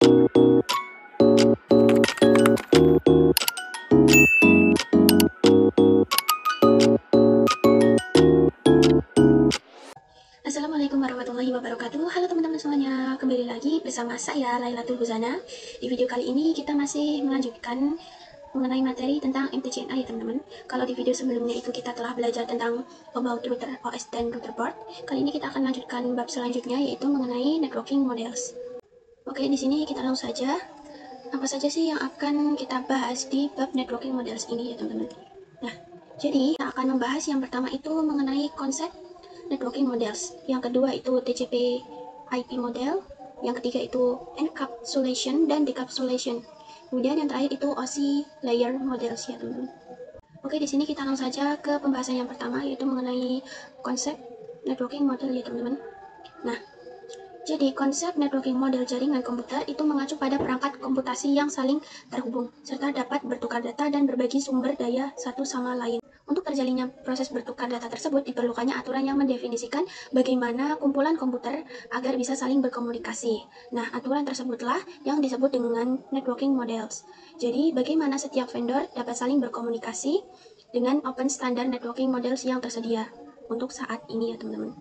Assalamualaikum warahmatullahi wabarakatuh. Halo teman-teman semuanya, kembali lagi bersama saya Lailatul Huzana. Di video kali ini kita masih melanjutkan mengenai materi tentang MTCNA ya teman-teman. Kalau di video sebelumnya itu kita telah belajar tentang about router OS dan router board. Kali ini kita akan lanjutkan bab selanjutnya, yaitu mengenai networking models. Oke, di sini kita langsung saja. Apa saja sih yang akan kita bahas di bab networking models ini ya teman-teman. Nah, jadi kita akan membahas yang pertama itu mengenai konsep networking models, yang kedua itu TCP IP model, yang ketiga itu encapsulation dan decapsulation, kemudian yang terakhir itu OSI layer models ya teman-teman. Oke, di sini kita langsung saja ke pembahasan yang pertama, yaitu mengenai konsep networking model ya teman-teman. Nah, jadi konsep networking model jaringan komputer itu mengacu pada perangkat komputasi yang saling terhubung serta dapat bertukar data dan berbagi sumber daya satu sama lain. Untuk terjalinnya proses bertukar data tersebut diperlukannya aturan yang mendefinisikan bagaimana kumpulan komputer agar bisa saling berkomunikasi. Nah, aturan tersebutlah yang disebut dengan networking models. Jadi, bagaimana setiap vendor dapat saling berkomunikasi dengan open standard networking models yang tersedia untuk saat ini ya teman-teman.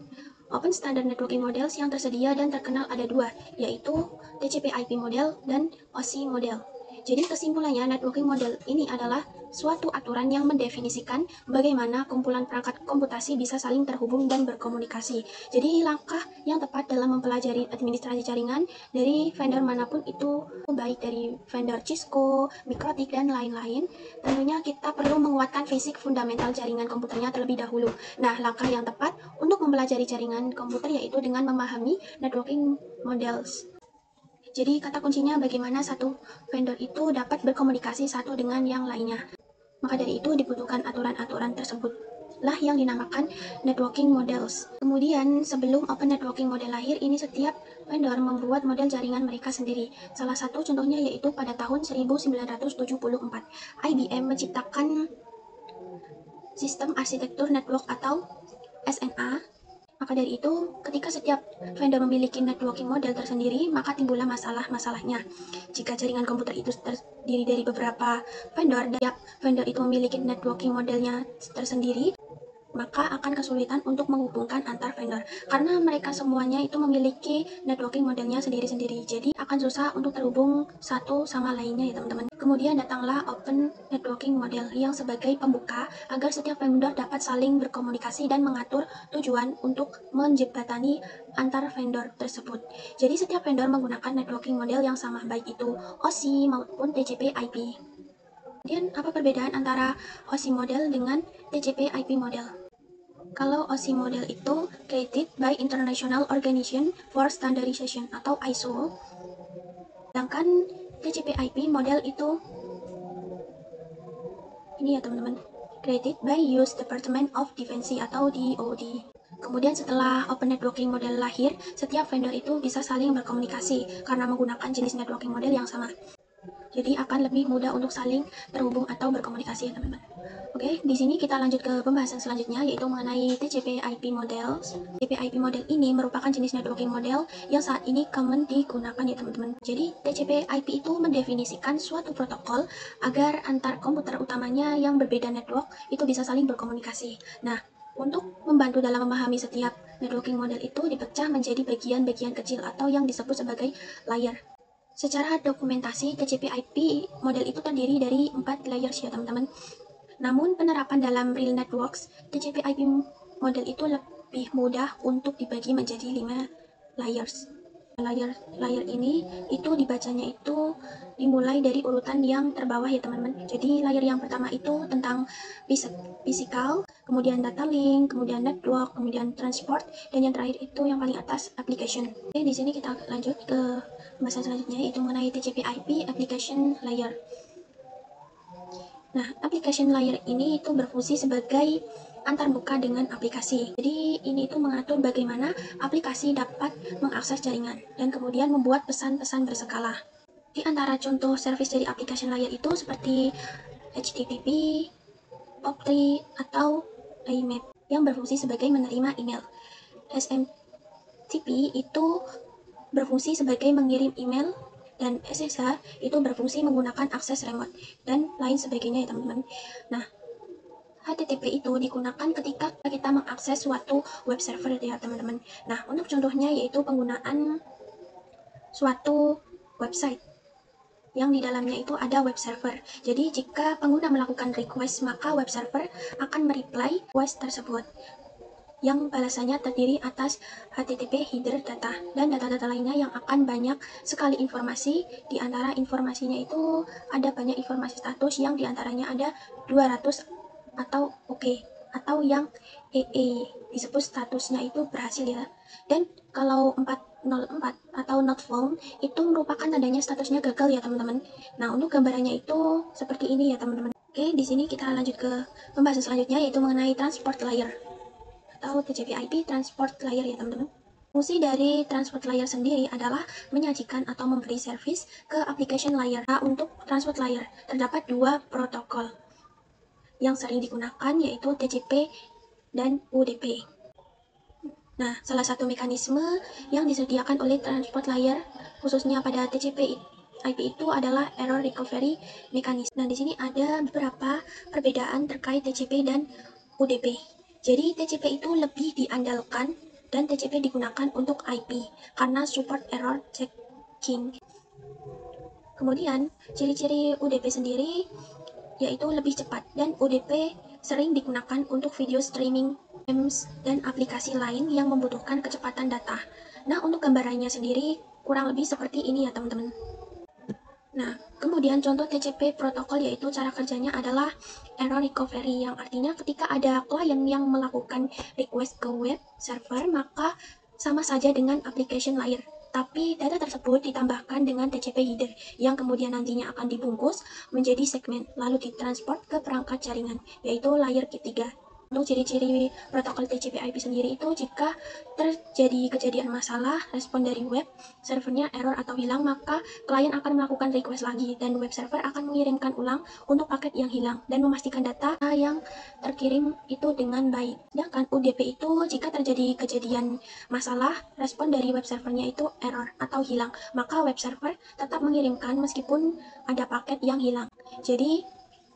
Open Standard Networking Models yang tersedia dan terkenal ada dua, yaitu TCP/IP model dan OSI model. Jadi kesimpulannya, networking model ini adalah suatu aturan yang mendefinisikan bagaimana kumpulan perangkat komputasi bisa saling terhubung dan berkomunikasi. Jadi langkah yang tepat dalam mempelajari administrasi jaringan dari vendor manapun itu, baik dari vendor Cisco, Mikrotik, dan lain-lain, tentunya kita perlu menguatkan fisik fundamental jaringan komputernya terlebih dahulu. Nah, langkah yang tepat untuk mempelajari jaringan komputer yaitu dengan memahami networking models. Jadi kata kuncinya bagaimana satu vendor itu dapat berkomunikasi satu dengan yang lainnya. Maka dari itu dibutuhkan aturan-aturan tersebut lah yang dinamakan networking models. Kemudian sebelum open networking model lahir, ini setiap vendor membuat model jaringan mereka sendiri. Salah satu contohnya yaitu pada tahun 1974, IBM menciptakan sistem arsitektur network atau SNA. Maka dari itu, ketika setiap vendor memiliki networking model tersendiri, maka timbullah masalah-masalahnya. Jika jaringan komputer itu terdiri dari beberapa vendor, dan setiap vendor itu memiliki networking modelnya tersendiri, maka akan kesulitan untuk menghubungkan antar vendor karena mereka semuanya itu memiliki networking modelnya sendiri-sendiri, jadi akan susah untuk terhubung satu sama lainnya ya teman-teman. Kemudian datanglah open networking model yang sebagai pembuka agar setiap vendor dapat saling berkomunikasi dan mengatur tujuan untuk menjembatani antar vendor tersebut. Jadi setiap vendor menggunakan networking model yang sama, baik itu OSI maupun TCP/IP. Kemudian apa perbedaan antara OSI model dengan TCP/IP model? Kalau OSI model itu created by International Organization for Standardization atau ISO. Sedangkan TCP/IP model itu ini ya teman-teman, created by US Department of Defense atau DoD. Kemudian setelah open networking model lahir, setiap vendor itu bisa saling berkomunikasi karena menggunakan jenis networking model yang sama. Jadi akan lebih mudah untuk saling terhubung atau berkomunikasi ya teman-teman. Oke, di sini kita lanjut ke pembahasan selanjutnya, yaitu mengenai TCP/IP models. TCP/IP model ini merupakan jenis networking model yang saat ini common digunakan ya teman-teman. Jadi TCP/IP itu mendefinisikan suatu protokol agar antar komputer utamanya yang berbeda network itu bisa saling berkomunikasi. Nah, untuk membantu dalam memahami setiap networking model itu dipecah menjadi bagian-bagian kecil atau yang disebut sebagai layer. Secara dokumentasi, TCP/IP model itu terdiri dari 4 layers ya teman-teman. Namun penerapan dalam real networks, TCP/IP model itu lebih mudah untuk dibagi menjadi 5 layers. Layer ini itu dibacanya itu dimulai dari urutan yang terbawah ya teman-teman. Jadi layer yang pertama itu tentang physical, kemudian data link, kemudian network, kemudian transport, dan yang terakhir itu yang paling atas application. Oke, di sini kita lanjut ke pembahasan selanjutnya, yaitu mengenai TCP/IP application layer. Nah, application layer ini itu berfungsi sebagai antarmuka dengan aplikasi. Jadi ini itu mengatur bagaimana aplikasi dapat mengakses jaringan dan kemudian membuat pesan-pesan berskala. Di antara contoh service dari application layer itu seperti HTTP, POP3, atau IMAP yang berfungsi sebagai menerima email. SMTP itu berfungsi sebagai mengirim email, dan SSH itu berfungsi menggunakan akses remote dan lain sebagainya ya teman-teman. Nah, HTTP itu digunakan ketika kita mengakses suatu web server ya teman-teman. Nah, untuk contohnya yaitu penggunaan suatu website yang di dalamnya itu ada web server. Jadi jika pengguna melakukan request, maka web server akan mereply request tersebut yang balasannya terdiri atas HTTP header data dan data-data lainnya yang akan banyak sekali informasi. Di antara informasinya itu ada banyak informasi status yang diantaranya ada 200 atau oke, atau yang EE disebut statusnya itu berhasil ya. Dan kalau 404 atau not found itu merupakan tandanya statusnya gagal ya teman-teman. Nah, untuk gambarannya itu seperti ini ya teman-teman. Oke, di sini kita lanjut ke pembahasan selanjutnya yaitu mengenai transport layer atau TCP/IP transport layer ya teman-teman. Fungsi dari transport layer sendiri adalah menyajikan atau memberi service ke application layer. Nah, untuk transport layer terdapat dua protokol yang sering digunakan yaitu TCP dan UDP. Nah, salah satu mekanisme yang disediakan oleh transport layer khususnya pada TCP IP itu adalah error recovery mechanism. Nah, di sini ada beberapa perbedaan terkait TCP dan UDP. Jadi, TCP itu lebih diandalkan dan TCP digunakan untuk IP karena support error checking. Kemudian, ciri-ciri UDP sendiri yaitu lebih cepat, dan UDP sering digunakan untuk video streaming, games, dan aplikasi lain yang membutuhkan kecepatan data. Nah, untuk gambarannya sendiri kurang lebih seperti ini ya teman-teman. Nah, kemudian contoh TCP protokol yaitu cara kerjanya adalah error recovery, yang artinya ketika ada klien yang melakukan request ke web server, maka sama saja dengan application layer. Tapi data tersebut ditambahkan dengan TCP header yang kemudian nantinya akan dibungkus menjadi segmen lalu ditransport ke perangkat jaringan yaitu layer ketiga. Untuk ciri-ciri protokol TCP/IP sendiri itu jika terjadi kejadian masalah respon dari web servernya error atau hilang, maka klien akan melakukan request lagi dan web server akan mengirimkan ulang untuk paket yang hilang dan memastikan data yang terkirim itu dengan baik. Sedangkan UDP itu jika terjadi kejadian masalah respon dari web servernya itu error atau hilang, maka web server tetap mengirimkan meskipun ada paket yang hilang. Jadi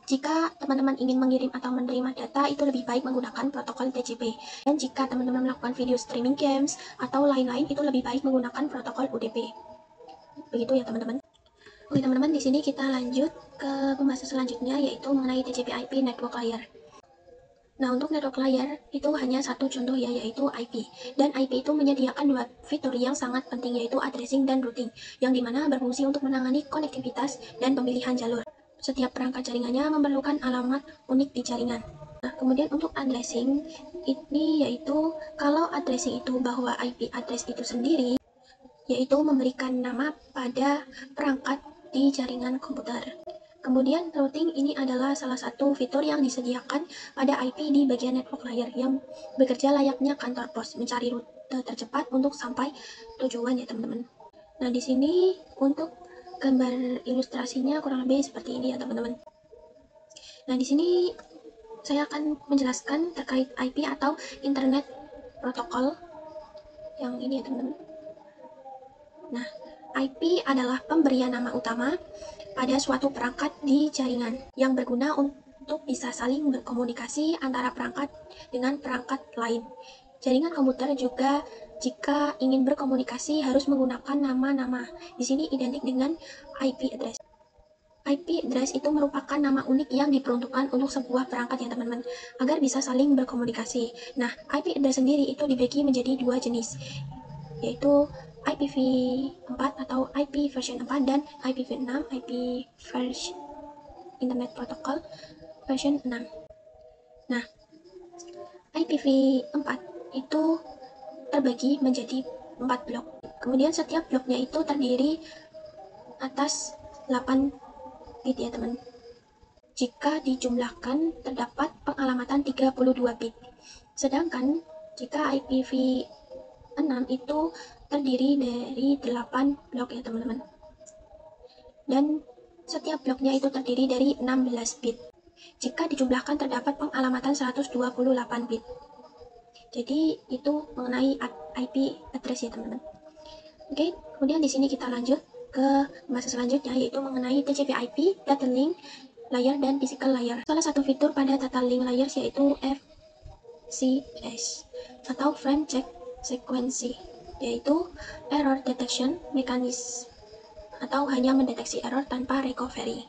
jika teman-teman ingin mengirim atau menerima data, itu lebih baik menggunakan protokol TCP. Dan jika teman-teman melakukan video streaming games atau lain-lain, itu lebih baik menggunakan protokol UDP. Begitu ya teman-teman. Oke teman-teman, di sini kita lanjut ke pembahasan selanjutnya yaitu mengenai TCP/IP network layer. Nah, untuk network layer itu hanya satu contoh ya, yaitu IP. Dan IP itu menyediakan dua fitur yang sangat penting yaitu addressing dan routing, yang dimana berfungsi untuk menangani konektivitas dan pemilihan jalur. Setiap perangkat jaringannya memerlukan alamat unik di jaringan. Nah, kemudian untuk addressing ini yaitu kalau addressing itu bahwa IP address itu sendiri yaitu memberikan nama pada perangkat di jaringan komputer. Kemudian routing ini adalah salah satu fitur yang disediakan pada IP di bagian network layer yang bekerja layaknya kantor pos, mencari rute tercepat untuk sampai tujuan ya teman-teman. Nah, di sini untuk gambar ilustrasinya kurang lebih seperti ini ya teman-teman. Nah, di sini saya akan menjelaskan terkait IP atau Internet Protocol yang ini ya teman-teman. Nah, IP adalah pemberian nama utama pada suatu perangkat di jaringan yang berguna untuk bisa saling berkomunikasi antara perangkat dengan perangkat lain. Jaringan komputer juga jika ingin berkomunikasi harus menggunakan nama-nama. Di sini identik dengan IP address. IP address itu merupakan nama unik yang diperuntukkan untuk sebuah perangkat ya teman-teman, agar bisa saling berkomunikasi. Nah, IP address sendiri itu dibagi menjadi dua jenis, yaitu IPv4 atau IP version 4 dan IPv6 IP version Internet Protocol version 6. Nah, IPv4 itu terbagi menjadi 4 blok. Kemudian setiap bloknya itu terdiri atas 8 bit ya teman. Jika dijumlahkan terdapat pengalamatan 32 bit. Sedangkan jika IPv6 itu terdiri dari 8 blok ya teman-teman. Dan setiap bloknya itu terdiri dari 16 bit. Jika dijumlahkan terdapat pengalamatan 128 bit. Jadi itu mengenai IP address ya teman-teman. Oke, kemudian di sini kita lanjut ke bahasa selanjutnya, yaitu mengenai TCP/IP, data link layer, dan physical layer. Salah satu fitur pada data link layers yaitu FCS atau Frame Check Sequence, yaitu error detection mechanism atau hanya mendeteksi error tanpa recovery.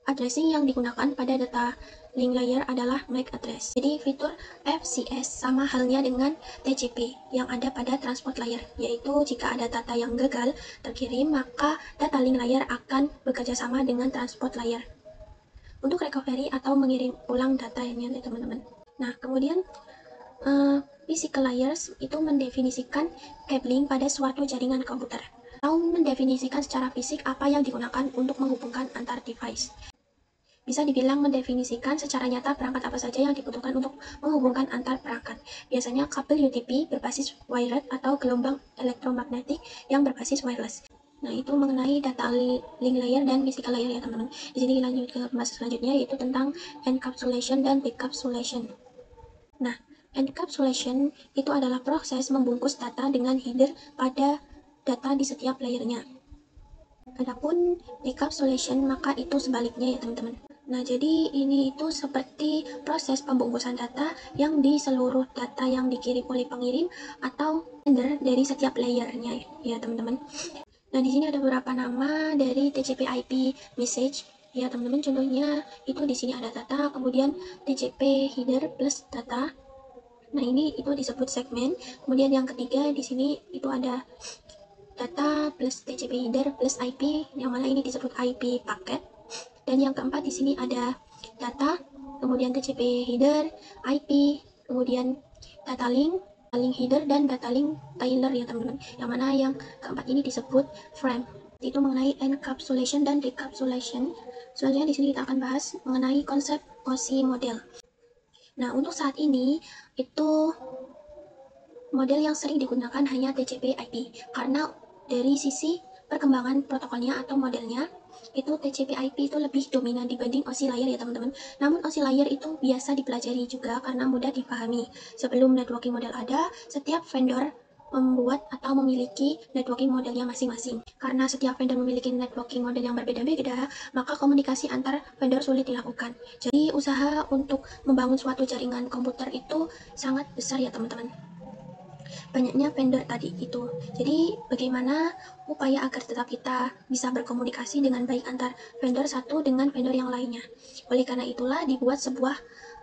Addressing yang digunakan pada data link layer adalah MAC address. Jadi fitur FCS sama halnya dengan TCP yang ada pada transport layer, yaitu jika ada data yang gagal terkirim, maka data link layer akan bekerja sama dengan transport layer untuk recovery atau mengirim ulang datanya ya teman-teman. Nah, kemudian physical layers itu mendefinisikan cabling pada suatu jaringan komputer atau mendefinisikan secara fisik apa yang digunakan untuk menghubungkan antar device. Bisa dibilang mendefinisikan secara nyata perangkat apa saja yang dibutuhkan untuk menghubungkan antar perangkat. Biasanya kabel UTP berbasis wired atau gelombang elektromagnetik yang berbasis wireless. Nah, itu mengenai data link layer dan physical layer ya teman-teman. Di sini lanjut ke pembahasan selanjutnya, yaitu tentang encapsulation dan decapsulation. Nah, encapsulation itu adalah proses membungkus data dengan header pada data di setiap layernya. Adapun decapsulation maka itu sebaliknya ya teman-teman. Nah, jadi ini itu seperti proses pembungkusan data yang di seluruh data yang dikirim oleh pengirim atau sender dari setiap layernya ya teman-teman. Nah, di sini ada beberapa nama dari TCP/IP message ya teman-teman. Contohnya itu di sini ada data, kemudian TCP header plus data. Nah, ini itu disebut segmen. Kemudian yang ketiga di sini itu ada data plus TCP header plus IP, yang mana ini disebut IP paket. Dan yang keempat di sini ada data, kemudian TCP header, IP, kemudian data link header, dan data link tailor ya teman-teman. Yang mana yang keempat ini disebut frame. Itu mengenai encapsulation dan decapsulation. Selanjutnya di sini kita akan bahas mengenai konsep OSI model. Nah, untuk saat ini itu model yang sering digunakan hanya TCP/IP karena dari sisi perkembangan protokolnya atau modelnya itu TCP/IP itu lebih dominan dibanding OSI layer ya teman-teman. Namun OSI layer itu biasa dipelajari juga karena mudah dipahami. Sebelum networking model ada, setiap vendor membuat atau memiliki networking modelnya masing-masing. Karena setiap vendor memiliki networking model yang berbeda-beda, maka komunikasi antar vendor sulit dilakukan. Jadi usaha untuk membangun suatu jaringan komputer itu sangat besar ya teman-teman. Banyaknya vendor tadi itu. Jadi bagaimana upaya agar tetap kita bisa berkomunikasi dengan baik antar vendor satu dengan vendor yang lainnya. Oleh karena itulah dibuat sebuah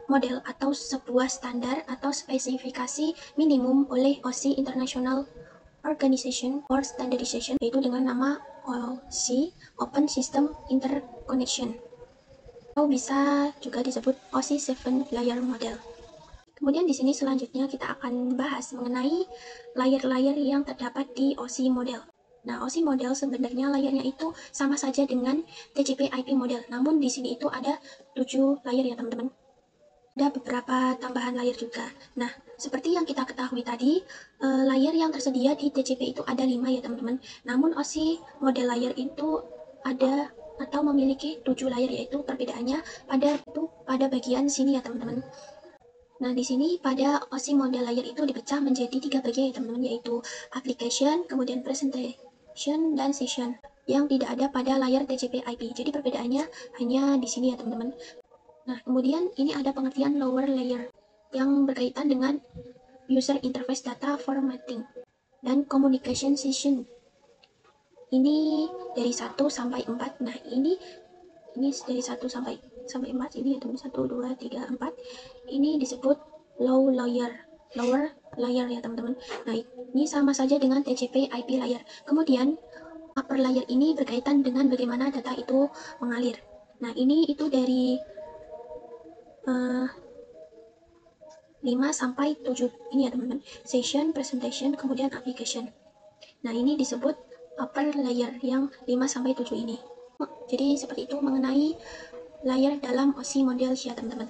model atau sebuah standar atau spesifikasi minimum oleh OSI International Organization for Standardization, yaitu dengan nama OSI, Open System Interconnection, atau bisa juga disebut OSI 7 Layer Model. Kemudian di sini selanjutnya kita akan bahas mengenai layer-layer yang terdapat di OSI model. Nah, OSI model sebenarnya layernya itu sama saja dengan TCP/IP model, namun di sini itu ada 7 layer ya teman-teman. Ada beberapa tambahan layer juga. Nah, seperti yang kita ketahui tadi, layer yang tersedia di TCP itu ada 5 ya teman-teman. Namun OSI model layer itu ada atau memiliki 7 layer, yaitu perbedaannya pada bagian sini ya teman-teman. Nah, di sini pada OSI model layer itu dipecah menjadi 3 bagian ya teman-teman, yaitu application, kemudian presentation, dan session yang tidak ada pada layar TCP/IP. Jadi perbedaannya hanya di sini ya teman-teman. Nah, kemudian ini ada pengertian lower layer yang berkaitan dengan user interface data formatting dan communication session. Ini dari 1 sampai 4. Nah, ini dari 1 sampai 4 ini ya teman, 1 2 3 4. Ini disebut lower layer ya teman-teman. Nah, ini sama saja dengan TCP/IP layer. Kemudian upper layer ini berkaitan dengan bagaimana data itu mengalir. Nah, ini itu dari 5 sampai 7 ini ya teman-teman. Session, presentation, kemudian application. Nah, ini disebut upper layer yang 5 sampai 7 ini. Jadi seperti itu mengenai layer dalam OSI model ya teman-teman.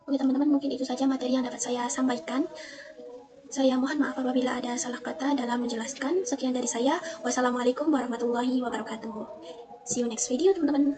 Oke teman-teman, mungkin itu saja materi yang dapat saya sampaikan. Saya mohon maaf apabila ada salah kata dalam menjelaskan. Sekian dari saya. Wassalamualaikum warahmatullahi wabarakatuh. See you next video teman-teman.